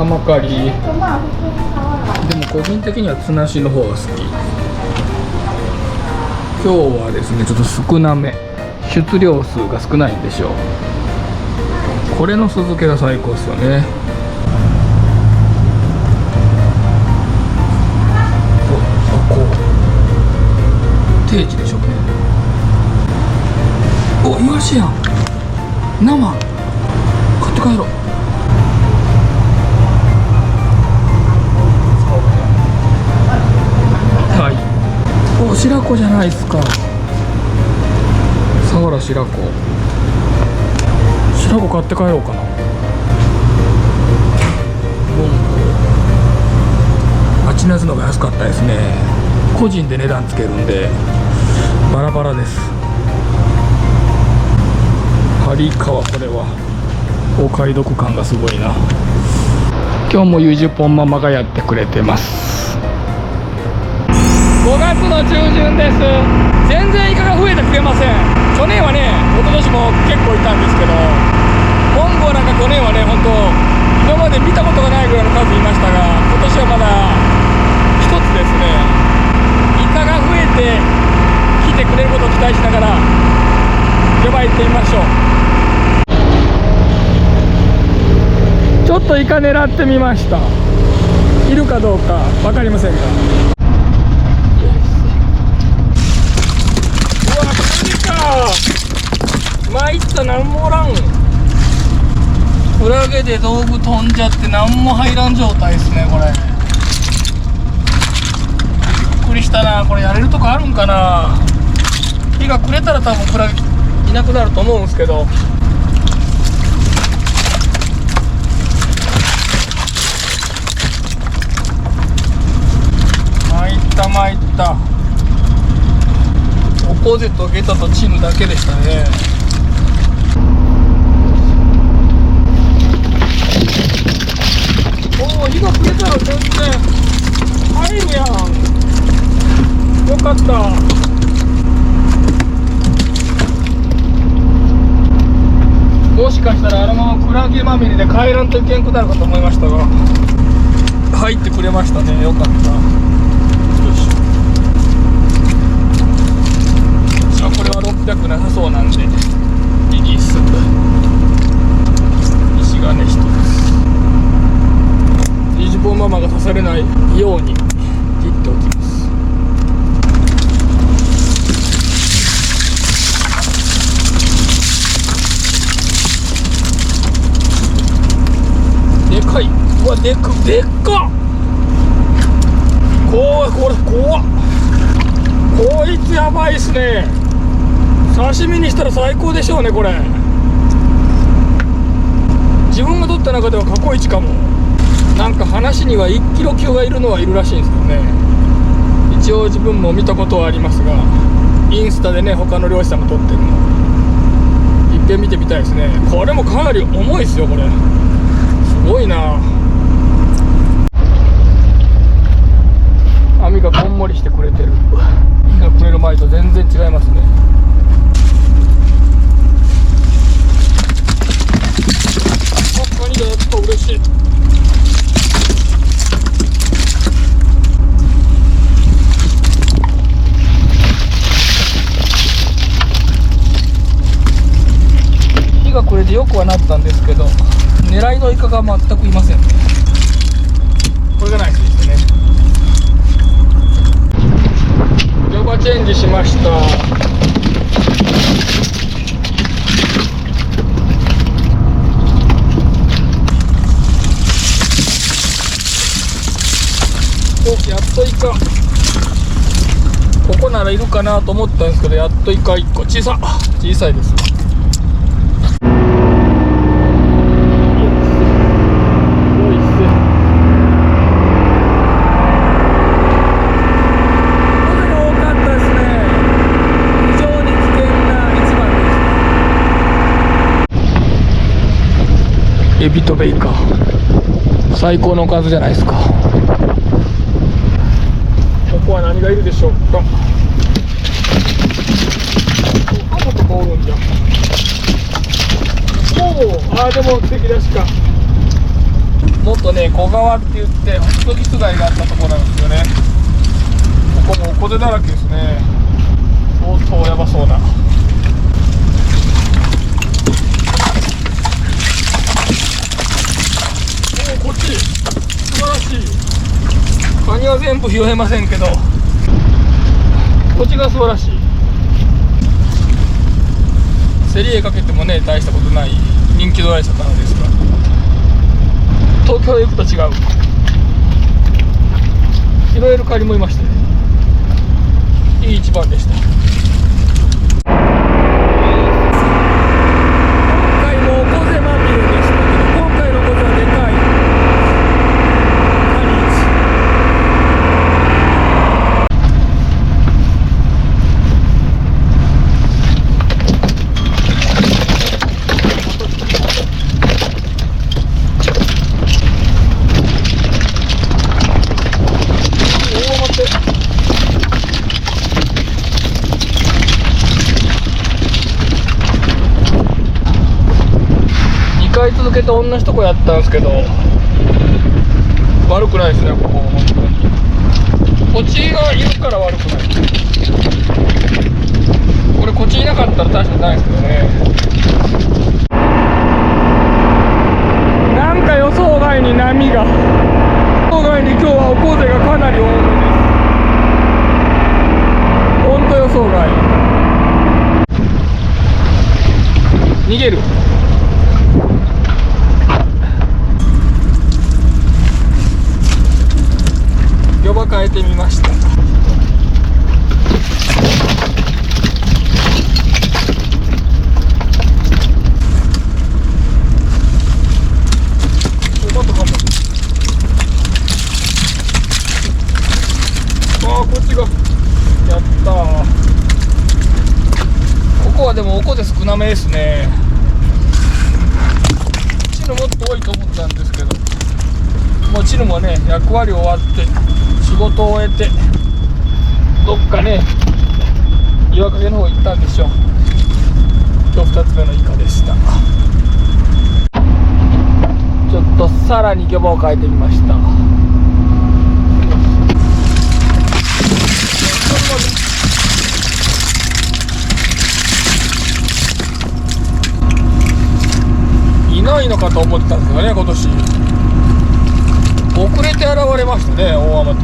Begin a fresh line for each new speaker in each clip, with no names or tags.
カマカリ。でも個人的にはツナシの方が好き。今日はですねちょっと少なめ、出量数が少ないんでしょう。これの酢漬けが最高ですよね。こう定置でしょうね。お、イワシやん、生買って帰ろう。はい、お、白子じゃないですか。佐原白子、白子買って帰ろうかな。あっちのやつの方が安かったですね。個人で値段つけるんでバラバラです。ハリカワ、これはお買い得感がすごいな。今日もゆじぽんママがやってくれてます。5月の中旬です。全然イカが増えてくれません。去年はね、一昨年も結構いたんですけど、モンゴなんか去年はね、本当今まで見たことがないぐらいの数いましたが、今年はまだ一つですね。イカが増えてきてくれることを期待しながら、では行ってみましょう。ちょっとイカ狙ってみました。いるかどうか分かりませんが、うわ、マジか。参った、なんもおらん。クラゲで道具飛んじゃって何も入らん状態ですね。これびっくりしたな。これやれるとこあるんかな。日が暮れたら多分クラゲいなくなると思うんですけど、参った。オポゼとゲタとチヌだけでしたね。おお、火が消えたら全然入るやん。よかった。もしかしたらあのままクラゲまみれで帰らんといけんくなるかと思いましたが、入ってくれましたね。よかった。これは600なさそうなんでリリース。石がね、1つ。リジボンママが刺されないように切っておきます。でかい。うわ、でっか。これ怖っ。こいつやばいっすね。刺身にしたら最高でしょうね。これ自分が取った中では過去一かも。なんか話には1キロ級がいるのはいるらしいんですけどね。一応自分も見たことはありますが、インスタでね他の漁師さんが取ってるのいっぺん見てみたいですね。これもかなり重いですよ。これすごいな。網がこんもりしてくれてる。火がくれる前と全然違いますね。カニがやっぱ嬉しい。火がくれてよくはなったんですけど、狙いのイカが全くいませんね。これがナイスですね。ジョバチェンジしました。お、やっとイカ。ここならいるかなと思ったんですけど、やっとイカ1個。小さいです。エビとベイカー、最高のおかずじゃないですか。ここは何がいるでしょうか。ハモとかおるんじゃ。おお、でも素敵だしか。もっとね小川って言ってホットギス街があったところなんですよね。ここもおこぜだらけですね。相当やばそうな。こっち素晴らしい。カニは全部拾えませんけど、こっちが素晴らしい。競り絵かけてもね大したことない人気のない魚ですが、東京へ行くと違う。拾えるカニもいまして、いい一番でした。2回続けて同じとこやったんですけど、悪くないですね。ここ本当にこっちがいるから悪くない。これこっちいなかったら確かにないですけどね。なんか予想外に波が、予想外に今日はオコゼがかなり多めです。ほんと予想外。逃げる。漁場変えてみました。こっちがやったー。ここはでもおこぜ少なめですね。チヌもっと多いと思ったんですけど、もうチヌもね役割終わって仕事を終えてどっかね岩陰の方行ったんでしょう。今日2つ目のイカでした。ちょっとさらに漁場を変えてみました。いないのかと思ってたんですけどね、今年遅れて現れましたね、大雨で。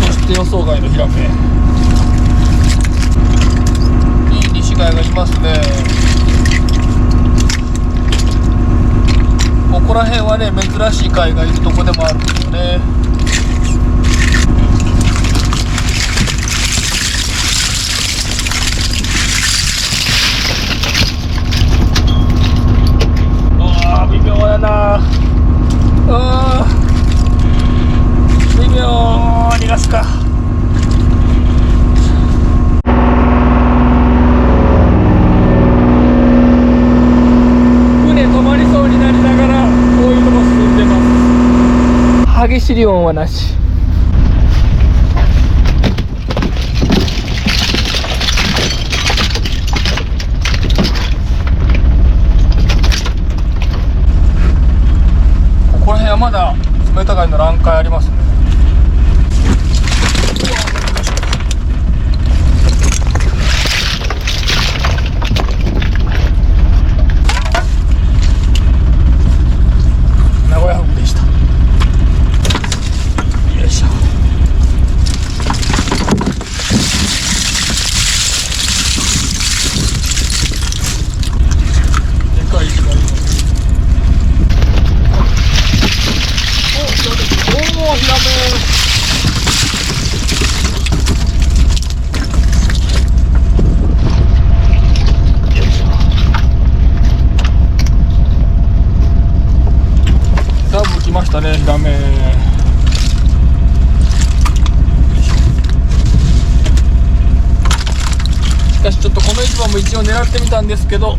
そして予想外のヒラメ、いい西貝がいますね。ここら辺はね珍しい貝がいるとこでもあるんですよね。微妙やなあ。微妙に逃がすか。船止まりそうになりながらこういうとこ進んでます。激しい音はなし。この辺はまだ冷た貝の欄干ありますね。名古屋フグでした。よいしょ。でかいイカがいます。おお、ヒラメ。よいしょ。ダブ来ましたね、ヒラメ。しかしちょっとこの市場も一応狙ってみたんですけど、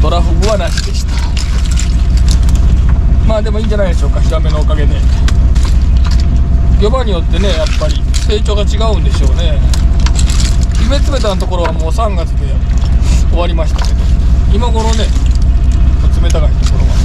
トラフグはなしでした。まあでもいいんじゃないでしょうか、ヒラメのおかげで。漁場によってねやっぱり成長が違うんでしょうね。姫つめたのところはもう3月で終わりましたけど、今頃ね冷たいところは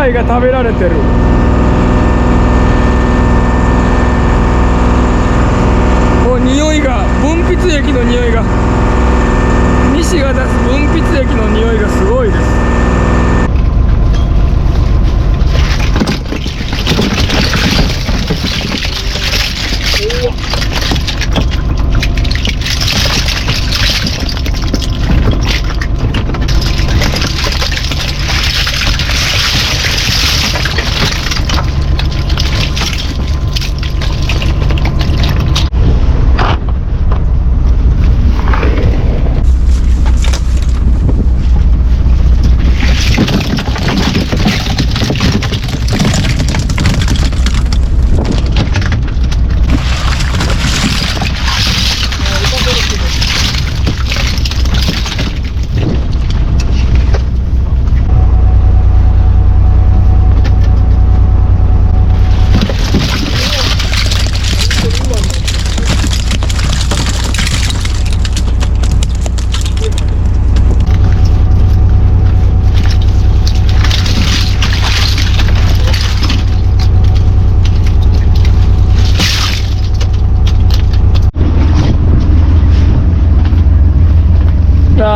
体が食べられてる。匂いが、分泌液の匂いが、西が出す分泌液の匂いがすごいです。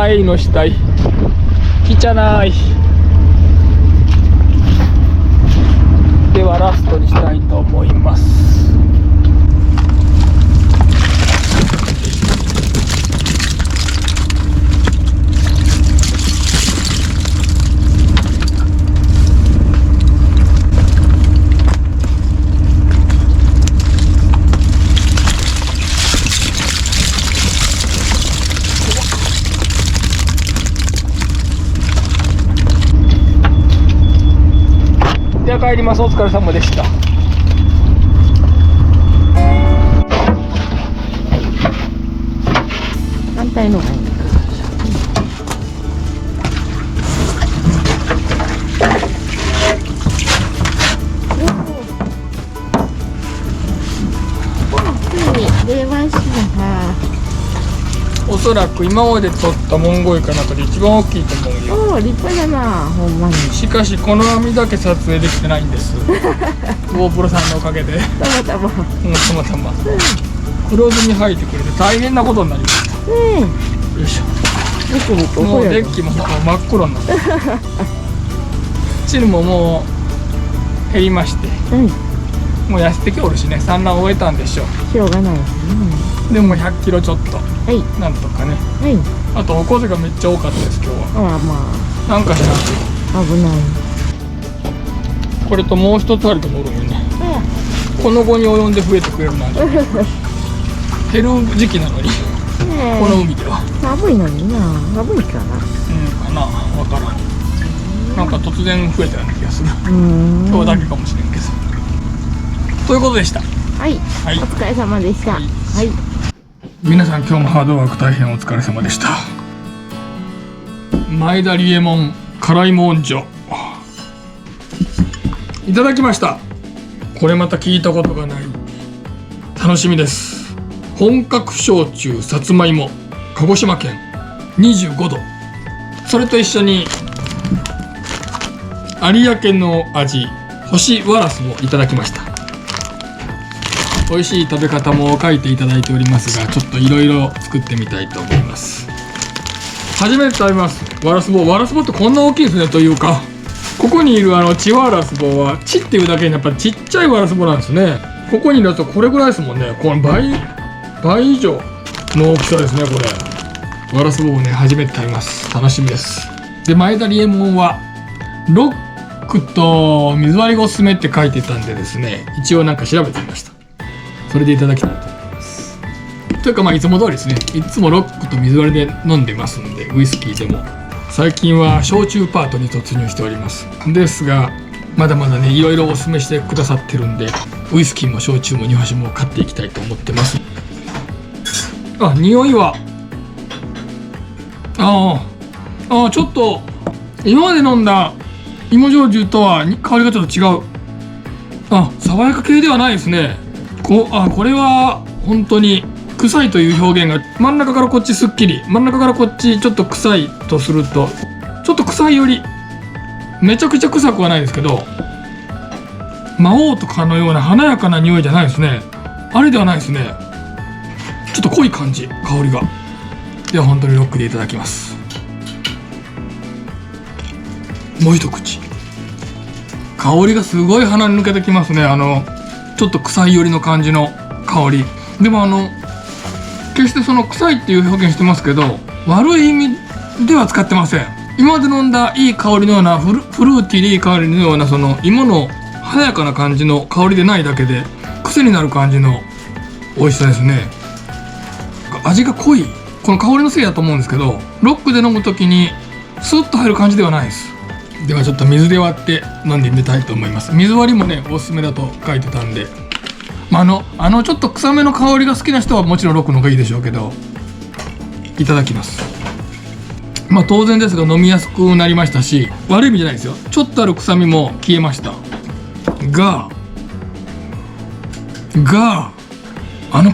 エイの死体汚い。ではラストにしたいと思います。では帰ります。お疲れ様でした。
反対の方がいい。電話しなさ。
おそらく今まで取ったモンゴウイカの中で一番大きいと思うよ。
おお、立派だな、ほんまに。
しかしこの網だけ撮影できてないんです。GoPro さんのおかげで。
たまたま。
たまたま。黒ずみ吐いてくれて大変なことになりました。よいしょ。もうデッキも真っ黒になって。汁ももう減りまして。もう痩せてきおるしね、産卵終えたんでしょう。
しょうがないですね。
でも100キロちょっと。
はい。
なんとかね。
はい。
あとおこぜがめっちゃ多かったです今日は。
ああ、ま
あ。なんかしら
危ない。
これともう一つあると思うよね。この後に及んで増えてくれるなんて。減る時期なのに。この海では。
寒いのにな。寒いかな。
かな。わからん。なんか突然増えたような気がする。今日だけかもしれんけど。ということでした。
はい。はい。お疲れ様でした。はい。
皆さん今日もハードワーク大変お疲れ様でした。前田理右衛門辛いもんじょいただきました。これまた聞いたことがない。楽しみです。本格焼酎さつまいも鹿児島県25度。それと一緒に有明の味干しワラスもいただきました。美味しい食べ方も書いていただいておりますが、ちょっといろいろ作ってみたいと思います。初めて食べます。ワラスボ。ワラスボってこんな大きいですね。というかここにいるチワラスボはチっていうだけにやっぱちっちゃいワラスボなんですね。ここにいるとこれぐらいですもんね。この倍以上の大きさですね。これワラスボをね初めて食べます。楽しみです。で前田理右衛門はロックと水割りがおすすめって書いてたんでですね、一応なんか調べてみました。それでいただきたいと思います。というかまあいつも通りですね。いつもロックと水割りで飲んでますんで、ウイスキーでも最近は焼酎パートに突入しております。ですがまだまだねいろいろおすすめしてくださってるんで、ウイスキーも焼酎も日本酒も買っていきたいと思ってます。あ、匂いはちょっと今まで飲んだ芋焼酎とは香りがちょっと違う。爽やか系ではないですね。これは本当に臭いという表現が真ん中からこっちすっきり、真ん中からこっちちょっと臭いとするとちょっと臭いよりめちゃくちゃ臭くはないですけど、魔王とかのような華やかな匂いじゃないですね。あれではないですね。ちょっと濃い感じ、香りが。では本当にロックでいただきます。もう一口。香りがすごい鼻に抜けてきますね。ちょっと臭い寄りの感じの香りでも決してその臭いっていう表現してますけど、悪い意味では使ってません。今まで飲んだいい香りのようなフルーティーでいい香りのようなその芋の華やかな感じの香りでないだけで癖になる感じの美味しさですね。味が濃い、この香りのせいだと思うんですけど、ロックで飲む時にスッと入る感じではないです。ではちょっと水で割って飲んでみたいと思います。水割りもねおすすめだと書いてたんで、ちょっと臭めの香りが好きな人はもちろんロックの方がいいでしょうけど、いただきます。当然ですが飲みやすくなりましたし、悪い意味じゃないですよ。ちょっとある臭みも消えましたが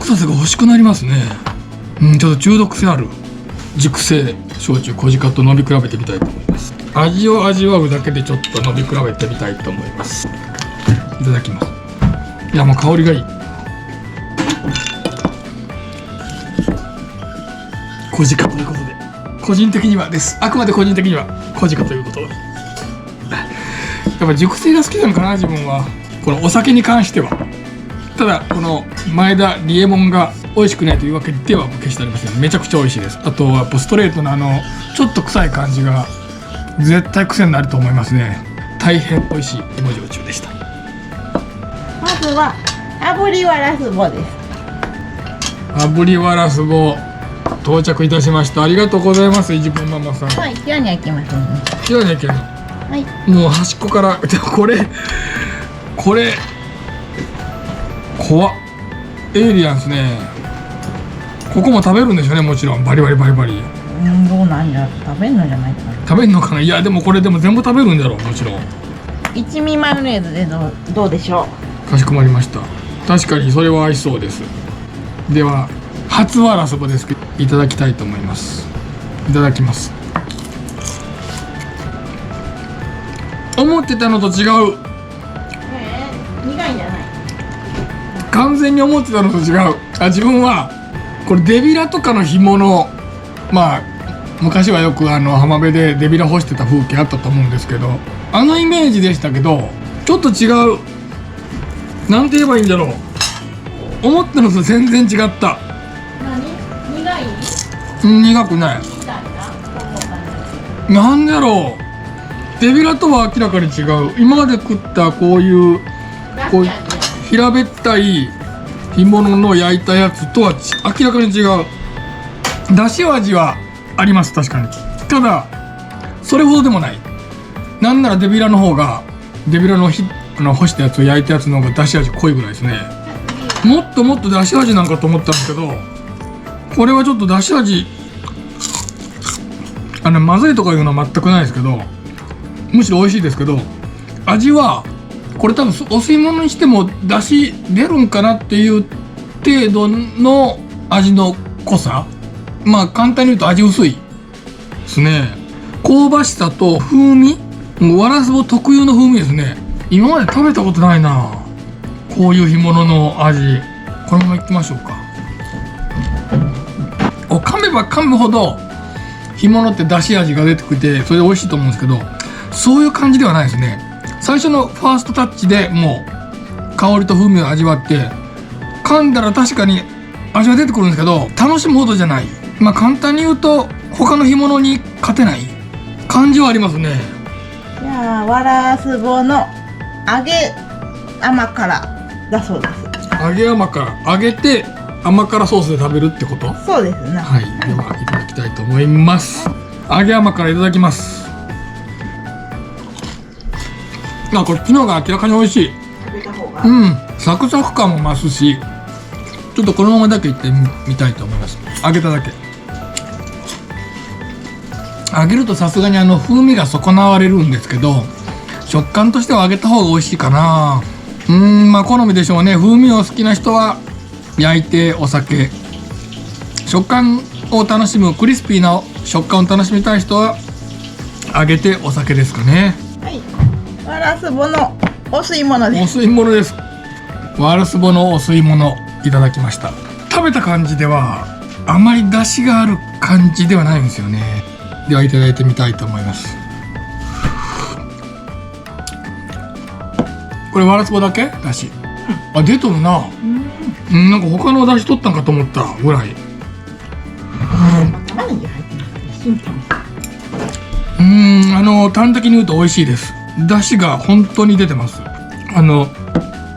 臭さが欲しくなりますね。ちょっと中毒性ある熟成焼酎小鹿と飲み比べてみたいと思います。味を味わうだけでちょっと飲み比べてみたいと思います。いただきます。いやもう香りがいい。小鹿ということで、個人的にはです。あくまで個人的には小鹿ということで、やっぱ熟成が好きなのかな自分は。このお酒に関しては。ただこの前田リエモンが美味しくないというわけでは決してありません。めちゃくちゃ美味しいです。あとはやっぱストレートなちょっと臭い感じが絶対癖になると思いますね。大変美味しい芋焼酎でした。
まずは炙りわらすぼです。
炙りわらすぼ到着いたしました。ありがとうございます。いじぽんママさん。
はい、今日に開きますね。
今日に開けるの。
はい。
もう端っこからでもこれ怖っ。エイリアンですね。ここも食べるんでしょうね、もちろん。バリバリ。
どうなんだ、食べんのじゃないかな。
食べんのかな。いやでもこれでも全部食べるんだろう、もちろん。
一味マヨネーズでどうでしょ
かしこまりました。確かにそれは合いそうです。では初わらそばですけどいただきたいと思います。いただきます。思ってたのと違う。
う。苦いんじゃない。
完全に思ってたのと違う。自分はこれデビラとかの干物、昔はよく浜辺でデビラ干してた風景あったと思うんですけど、イメージでしたけどちょっと違う。なんて言えばいいんだろう。思ったのと全然違った。
何？苦い？
苦くない。なんだろう。デビラとは明らかに違う。今まで食ったこういう平べったい干物の焼いたやつとは明らかに違う。だし味はあります、確かに。ただそれほどでもない。なんならデビラの方が干したやつを焼いたやつの方がだし味濃いぐらいですね。もっともっとだし味なんかと思ったんですけど、これはちょっとだし味まずいとかいうのは全くないですけど、むしろ美味しいですけど、味はこれ多分お吸い物にしてもだし出るんかなっていう程度の味の濃さ。簡単に言うと味薄いですね。香ばしさと風味、わらすぼ特有の風味ですね。今まで食べたことないな、こういう干物の味。このままいきましょうか。噛めば噛むほど干物ってだし味が出てきて、それで美味しいと思うんですけど、そういう感じではないですね。最初のファーストタッチでもう香りと風味を味わって、噛んだら確かに味は出てくるんですけど、楽しむほどじゃない。簡単に言うと他の干物に勝てない感じはありますね。
じゃあわらすぼの揚げ甘辛だそうです。
揚げ甘辛、揚げて甘辛ソースで食べるってこと？
そうですね。
はい、ではいただきたいと思います。揚げ甘辛いただきます。こっちの方が明らかに美味しい。
食べた方が。
サクサク感も増すし、ちょっとこのままだけいってみたいと思います。揚げただけ。揚げるとさすがに風味が損なわれるんですけど、食感としては揚げた方が美味しいかな。好みでしょうね。風味を好きな人は焼いてお酒、食感を楽しむ、クリスピーな食感を楽しみたい人は揚げてお酒ですかね。
はいワラスボのお吸い物
お
です。
吸い物です。ワラスボのお吸い物いただきました。食べた感じではあまり出汁がある感じではないんですよね。ではいただいてみたいと思います。これワラスボだけ出汁、あ出とるな。なんか他の出汁取ったんかと思ったぐらい。
玉ねぎ入ってますシンプル。
端的に言うと美味しいです。出汁が本当に出てます。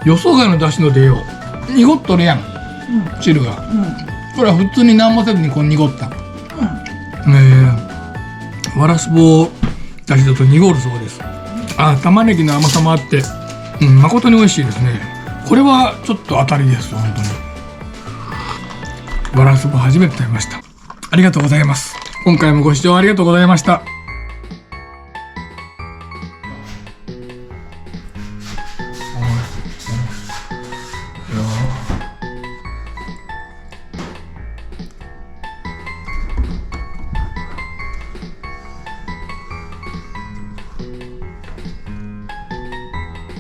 予想外の出汁の出よう。濁っとるやん汁が。これは普通に何もせずにこう濁った。ワラスボ出汁だと濁るそうです。玉ねぎの甘さもあって、誠に美味しいですね。これはちょっと当たりです本当に。ワラスボ初めて食べました。ありがとうございます。今回もご視聴ありがとうございました。